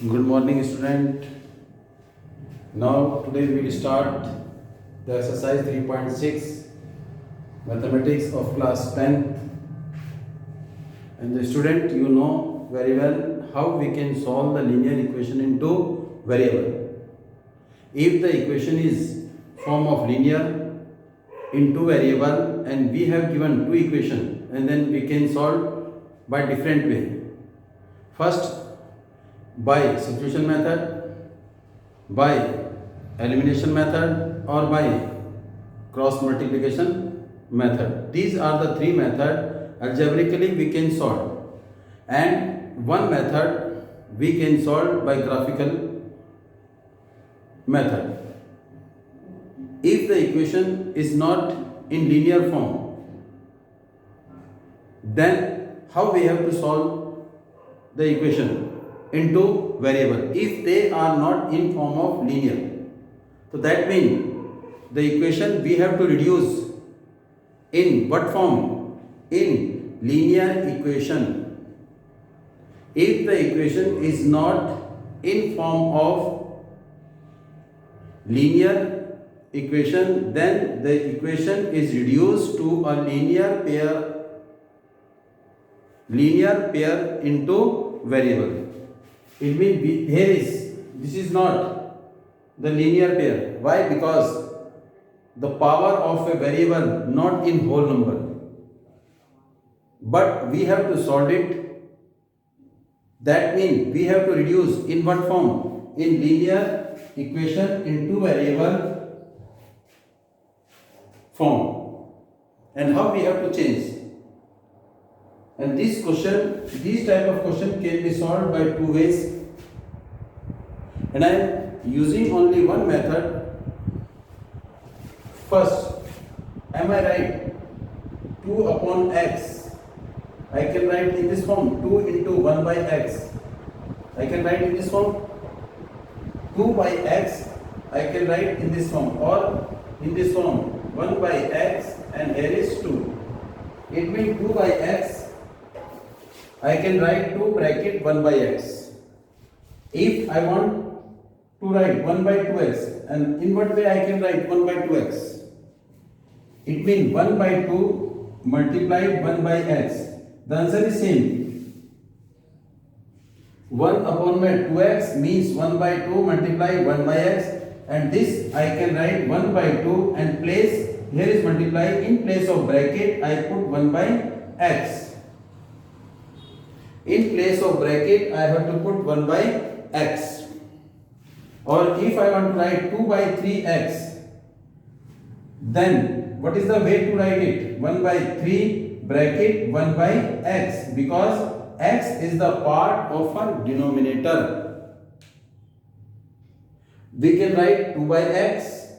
Good morning, student. Now, today we will start the exercise 3.6 mathematics of class 10th. And the student, you know very well how we can solve the linear equation into variable. If the equation is form of linear into variable and we have given two equations, and then we can solve by different way. First, by substitution method, by elimination method, or by cross multiplication method. These are the three methods algebraically we can solve, and one method we can solve by graphical method. If the equation is not in linear form, then how we have to solve the equation into variable if they are not in form of linear? So that means the equation we have to reduce in what form? In linear equation. If the equation is not in form of linear equation, then the equation is reduced to a linear pair into variable. It means this is not the linear pair. Why? Because the power of a variable not in whole number, but we have to solve it. That means we have to reduce in what form? In linear equation into variable form. And how we have to change? And this type of question can be solved by two ways. And I am using only one method. First, am I right? 2 upon x. I can write in this form 2 into 1 by x. I can write in this form 2 by x. I can write in this form, or in this form 1 by x, and here is 2. It means 2 by x. I can write 2 bracket 1 by x. If I want to write 1 by 2x, and in what way I can write 1 by 2x? It means 1 by 2 multiplied 1 by x. The answer is same. 1 upon my 2x means 1 by 2 multiplied 1 by x, and this I can write 1 by 2 and place, here is multiply, in place of bracket I put 1 by x. In place of bracket I have to put 1 by x. Or if I want to write 2 by 3x, then what is the way to write it? 1 by 3 bracket 1 by x, because x is the part of a denominator. We can write 2 by x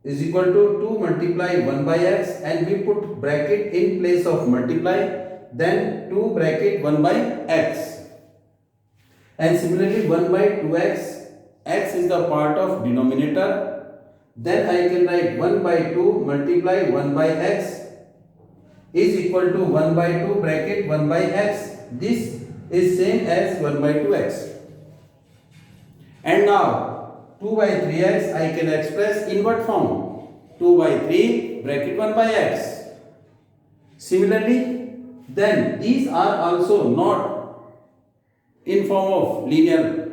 is equal to 2 multiply 1 by x, and we put bracket in place of multiply, then 2 bracket 1 by x. And similarly 1 by 2x, x is the part of denominator, then I can write 1 by 2 multiply 1 by x is equal to 1 by 2 bracket 1 by x. This is same as 1 by 2x. And now 2 by 3x I can express in what form? 2 by 3 bracket 1 by x. Similarly, then these are also not in form of linear.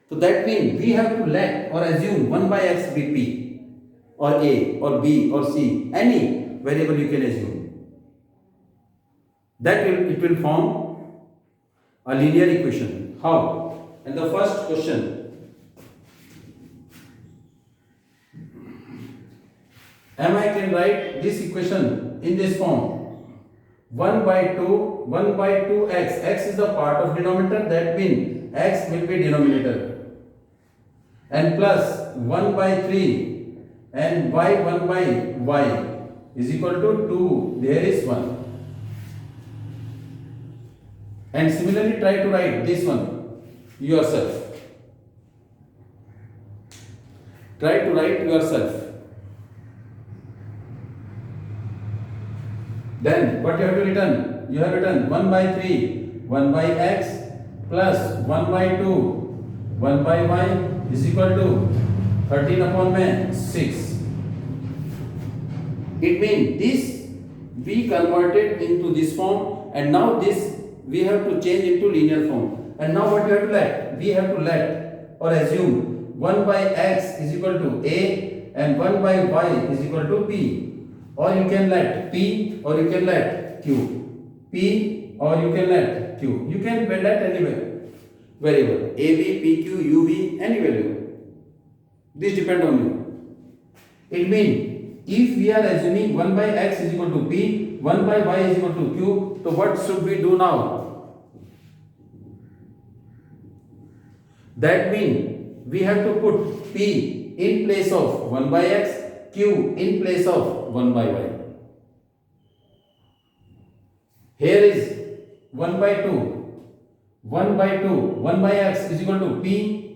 So that means we have to let or assume 1 by x be p, or a, or b, or c, any variable you can assume. It will form a linear equation. How? And the first question, I can write this equation in this form. 1 by 2x, x is the part of denominator, that means x will be denominator, and plus 1 by 3 and 1 by y is equal to 2, there is 1. And similarly try to write this one yourself. Try to write yourself. Then what you have to return? You have written 1 by 3, 1 by x plus 1 by 2 1 by y is equal to 13 upon में 6. It means this we converted into this form, and now this we have to change into linear form. And now what we have to let? We have to let or assume 1 by x is equal to a and 1 by y is equal to p. Or you can let p or you can let q. P or you can let q. You can let any variable a, b, p, q, u, v, any value. This depends on you. It means if we are assuming 1 by x is equal to p, 1 by y is equal to q, so what should we do now? That means we have to put p in place of 1 by x, q in place of 1 by y. Here is 1 by 2. 1 by 2, 1 by x is equal to p,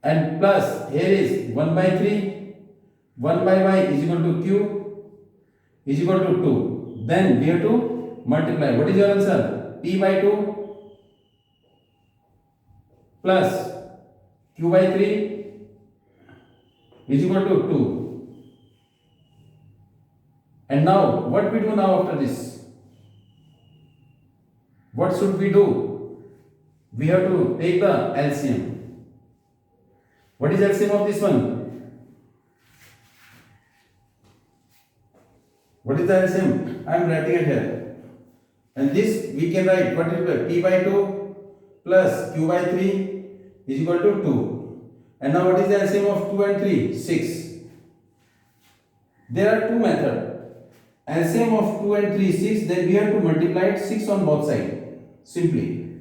and plus here is 1 by 3, 1 by y is equal to q is equal to 2. Then we have to multiply. What is your answer? P by 2 plus q by 3 is equal to 2. And now what we do now after this? What should we do? We have to take the LCM. What is LCM of this one? What is the LCM? I am writing it here. And this we can write, what is it? P by 2 plus q by 3 is equal to 2. And now what is the LCM of 2 and 3? 6. There are two methods. LCM of 2 and 3 6. Then we have to multiply it 6 on both sides. Simply.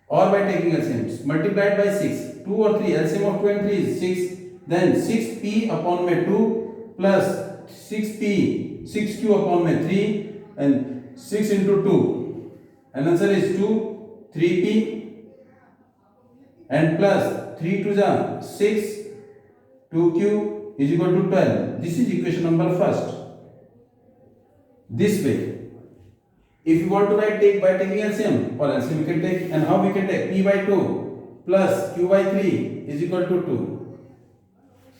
Or by taking LCM. Multiplied by 6. 2 or 3. LCM of 2 and 3 is 6. Then 6p upon my 2 plus 6q upon my 3 and 6 into 2. And answer is 2, 3p and plus 3 to the 6, 2q is equal to 12. This is equation number first. This way. If you want to write take by taking LCM, or LCM we can take, and how we can take? P by 2 plus q by 3 is equal to 2.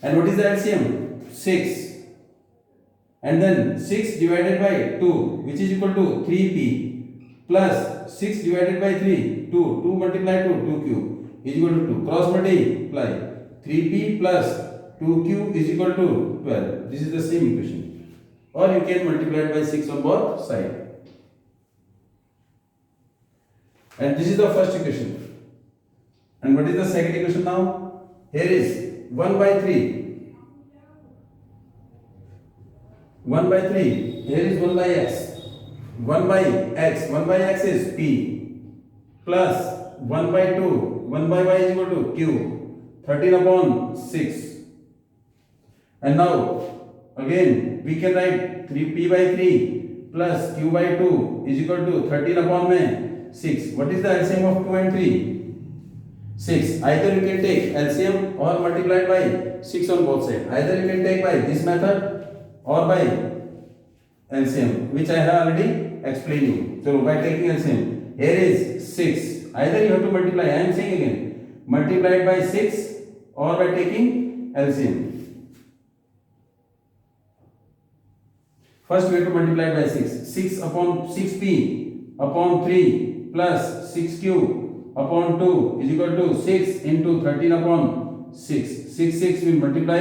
And what is the LCM? 6. And then 6 divided by 2, which is equal to 3p plus 6 divided by 3, 2. 2 multiplied to 2q is equal to 2. Cross multiply. 3p plus 2q is equal to 12. This is the same equation. Or you can multiply it by 6 on both sides. And this is the first equation. And what is the second equation now? Here is 1 by 3. 1 by 3. Here is 1 by x. 1 by x. 1 by x is p. Plus 1 by 2. 1 by y is equal to q. 13 upon 6. And now again we can write 3p by 3 plus q by 2 is equal to 13 upon 6. What is the LCM of 2 and 3? 6. Either you can take LCM or multiplied by 6 on both sides. Either you can take by this method or by LCM, which I have already explained you. So by taking LCM, here is 6. Either you have to multiply, I am saying again, multiplied by 6 or by taking LCM. First we have to multiply by 6. 6 upon 6p upon 3 plus 6q upon 2 is equal to 6 into 13 upon 6. 6 will multiply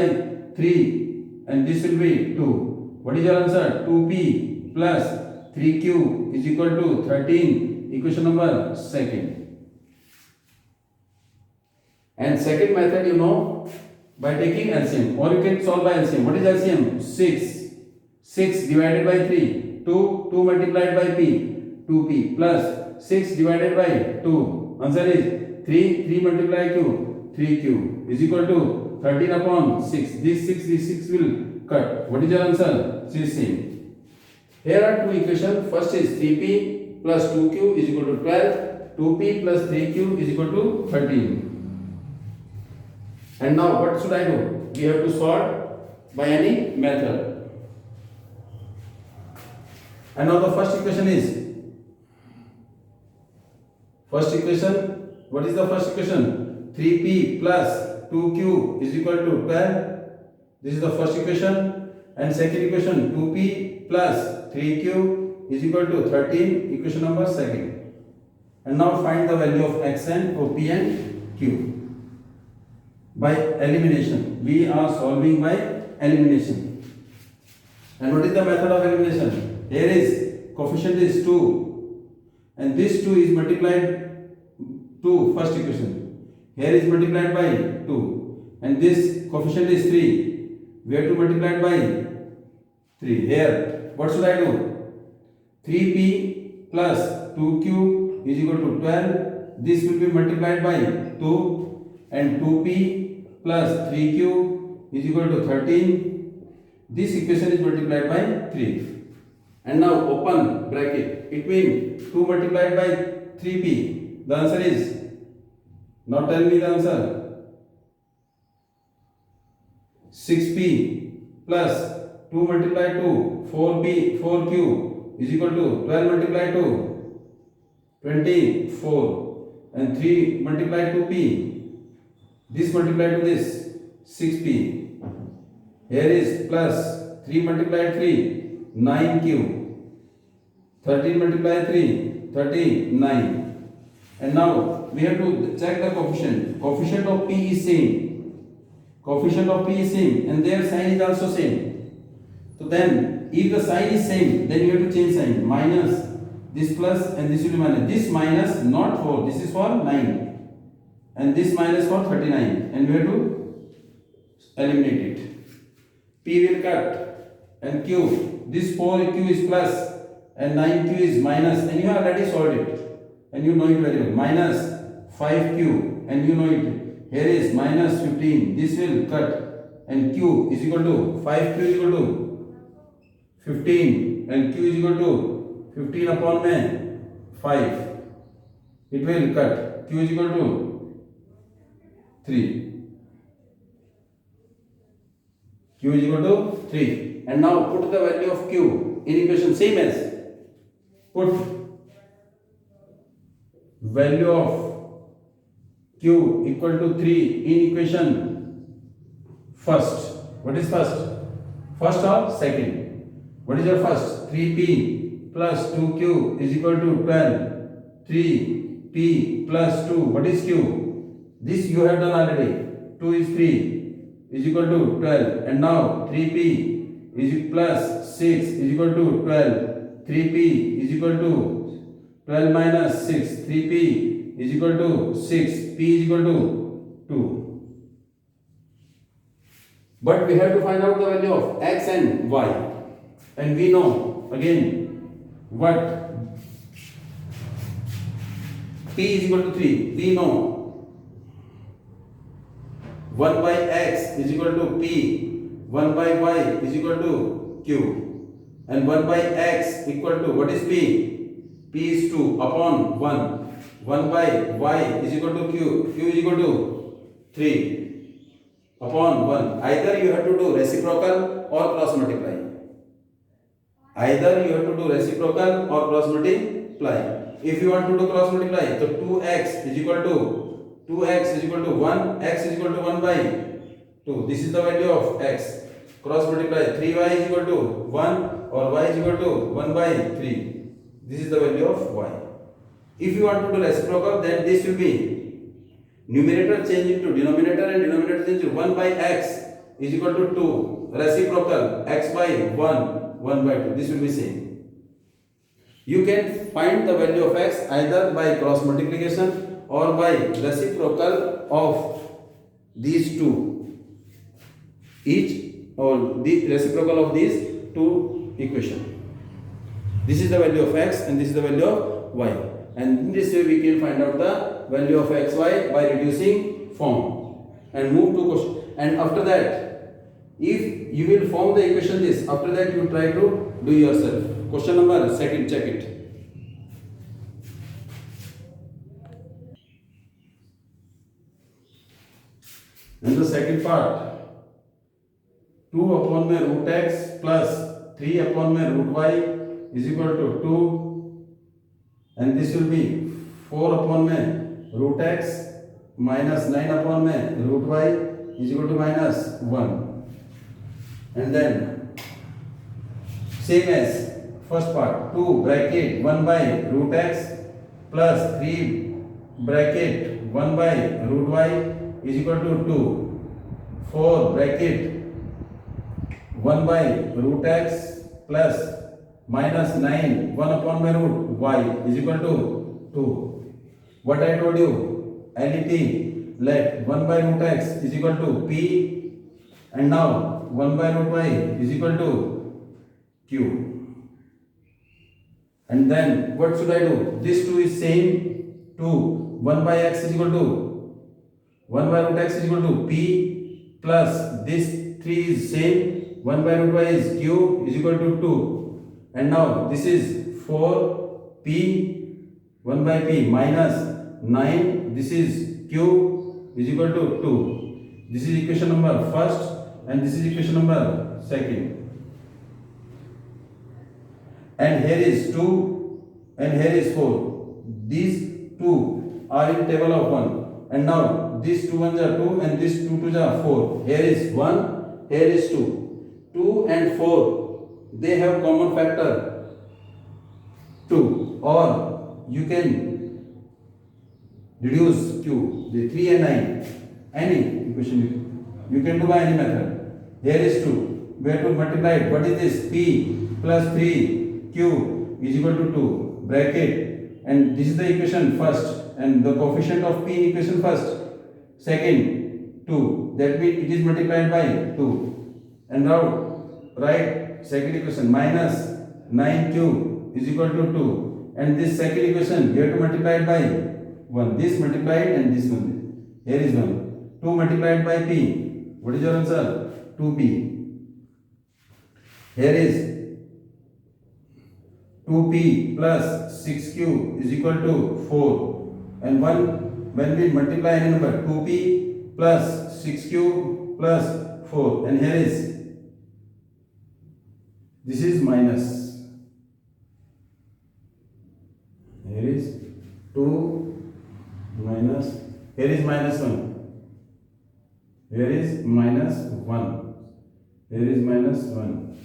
3 and this will be 2. What is your answer? 2p plus 3q is equal to 13. Equation number second. And second method you know by taking LCM, or you can solve by LCM. What is LCM? 6. 6 divided by 3. 2 multiplied by p. 2p plus 6 divided by 2. Answer is 3 multiply q. 3q is equal to 13 upon 6. This 6 will cut. What is your answer? It is same. Here are two equations. First is 3p plus 2q is equal to 12. 2p plus 3q is equal to 13. And now what should I do? We have to solve by any method. And now the first equation What is the first equation? 3p plus 2q is equal to 12. This is the first equation. And second equation, 2p plus 3q is equal to 13. Equation number second. And now find the value of x and OP and q. By elimination. We are solving by elimination. And what is the method of elimination? Here is coefficient is 2. And this 2 is multiplied to first equation. Here is multiplied by 2. And this coefficient is 3. We have to multiply it by 3. Here, what should I do? 3p plus 2q is equal to 12. This will be multiplied by 2. And 2p plus 3q is equal to 13. This equation is multiplied by 3. And now open bracket. It means 2 multiplied by 3p. The answer is, now tell me the answer. 6p plus 2 multiplied to 4q is equal to 12 multiplied to 24. And 3 multiplied to p. This multiplied to this 6p. Here is plus 3 multiplied 3, 9q. 13 multiplied 3, 39. And now we have to check the coefficient. Coefficient of p is same. Coefficient of p is same and their sign is also same. So then if the sign is same, then you have to change sign. Minus this plus and this will be minus. This minus not for, this is for 9. And this minus for 39. And we have to eliminate it. P will cut and q. This 4q is plus and 9q is minus, and you have already solved it and you know it very well. Minus 5q and you know it. Here is minus 15. This will cut and q is equal to 5q is equal to 15 and q is equal to 15 upon 5. It will cut. Q is equal to 3. Q is equal to 3. And now put the value of Q in equation same as. Put value of Q equal to 3 in equation first. What is first? First or second? What is your first? 3p plus 2q is equal to 12. 3p plus 2. What is Q? This you have done already. 2 is 3. Is equal to 12, and now 3p is plus 6 is equal to 12. 3p is equal to 12 minus 6. 3p is equal to 6. P is equal to 2. But we have to find out the value of x and y, and we know again what p is equal to 3. We know 1 by x is equal to p, 1 by y is equal to q, and 1 by x equal to, what is p? P is 2 upon 1. 1 by y is equal to q, q is equal to 3 upon 1. Either you have to do reciprocal or cross multiply. Either you have to do reciprocal or cross multiply. If you want to do cross multiply, so 2x is equal to 2x is equal to 1, x is equal to 1 by 2. This is the value of x. Cross multiply 3y is equal to 1 or y is equal to 1 by 3. This is the value of y. If you want to do reciprocal, then this will be numerator change into denominator and denominator change into 1 by x is equal to 2. Reciprocal x by 1, 1 by 2. This will be same. You can find the value of x either by cross multiplication or by reciprocal of these two, each or the reciprocal of these two equations. This is the value of x and this is the value of y, and in this way we can find out the value of xy by reducing form and move to question. And after that, if you will form the equation this, after that you try to do yourself. Question number second, check it. And the second part, 2 upon my root x plus 3 upon my root y is equal to 2, and this will be 4 upon my root x minus 9 upon में root y is equal to minus 1. And then same as first part, 2 bracket 1 by root x plus 3 bracket 1 by root y is equal to 2. 4 bracket 1 by root x plus minus 9 1 upon my root y is equal to 2. What I told you, LET, let 1 by root x is equal to p, and now 1 by root y is equal to q. And then what should I do? This 2 is same to 1 by x is equal to 1 by root x is equal to p plus this 3 is same 1 by root y is q is equal to 2. And now this is 4 p 1 by p minus 9, this is q is equal to 2. This is equation number first and this is equation number second. And here is 2 and here is 4. These two are in table of 1. And now these 2 ones are 2 and these 2 twos are 4. Here is 1, here is 2. 2 and 4, they have common factor 2, or you can reduce q, the 3 and 9, any equation you can do by any method. Here is 2, we have to multiply it. What is this? P plus 3 q is equal to 2 bracket, and this is the equation first and the coefficient of p in equation first, second 2, that means it is multiplied by 2. And now write second equation minus 9q is equal to 2, and this second equation you have to multiply it by 1. This multiplied and this one, here is 1. 2 multiplied by p, what is your answer? 2p. Here is 2p plus 6q is equal to 4, and 1 when we multiply any number, 2p plus 6q plus 4, and here is, this is minus, here is 2 minus, here is minus 1, here is minus 1, here is minus 1,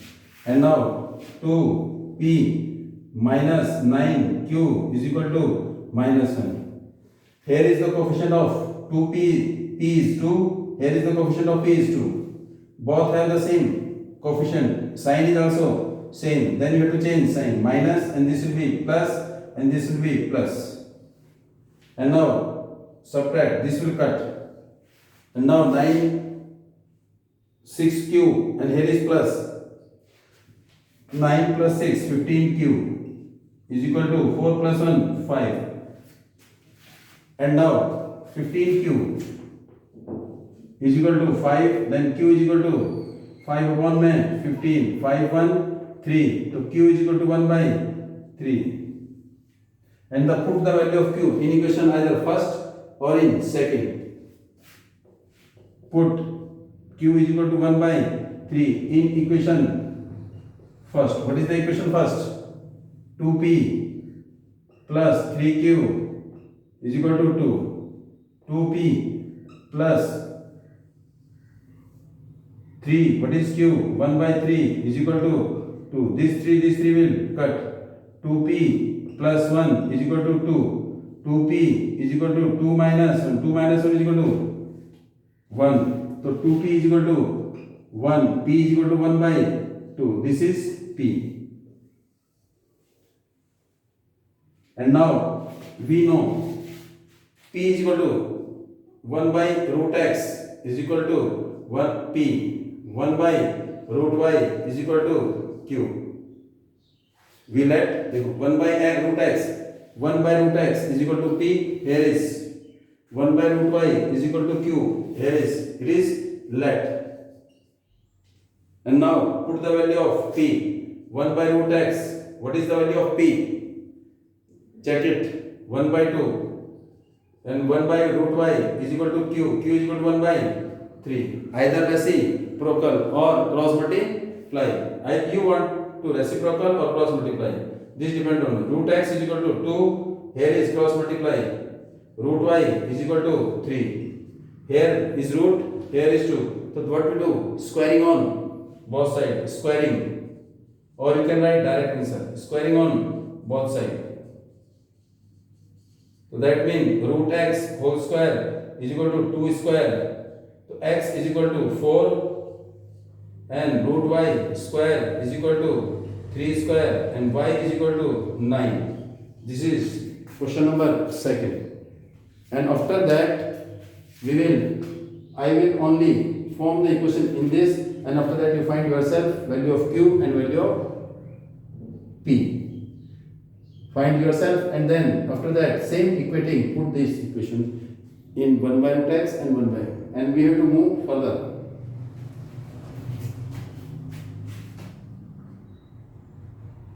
and now 2p minus 9q is equal to minus 1. Here is the coefficient of 2p, p is 2, here is the coefficient of p is 2. Both have the same coefficient, sign is also same, then you have to change sign, minus, and this will be plus, and this will be plus. And now subtract, this will cut, and now 9 6q, and here is plus 9 plus 6 15q is equal to 4 plus 1 5, and now 15q is equal to 5, then q is equal to 5 upon में 15, 5 1 3, so q is equal to 1 by 3, and the put the value of q in equation either first or in second. Put q is equal to 1 by 3 in equation first. What is the equation first? 2p plus 3q is equal to 2. 2p plus 3, what is q? 1 by 3 is equal to 2. This 3 will cut. 2p plus 1 is equal to 2. 2p is equal to 2 minus 1. 2 minus 1 is equal to 1. So 2p is equal to 1. p is equal to 1 by 2. This is p. And now we know p is equal to 1 by root x is equal to 1 p. 1 by root y is equal to q. We let 1 by root x, 1 by root x is equal to p. Here is 1 by root y is equal to q. Here is, it is let. And now put the value of p. 1 by root x, what is the value of p? Check it. 1 by 2. And 1 by root y is equal to q. q is equal to 1 by 3. Either reciprocal or cross multiply. You want to reciprocal or cross multiply. This depends on root x is equal to 2. Here is cross multiply. root y is equal to 3. Here is root, here is 2. So what we do? Squaring on both sides, squaring, or you can write direct answer, squaring on both sides. So that means root x whole square is equal to 2 square. So x is equal to 4 and root y square is equal to 3 square and y is equal to 9. This is question number 2. And after that I will only form the equation in this, and after that you find yourself value of q and value of p. Find yourself, and then after that same equating, put this equation in 1 by root x and 1 by, and we have to move further.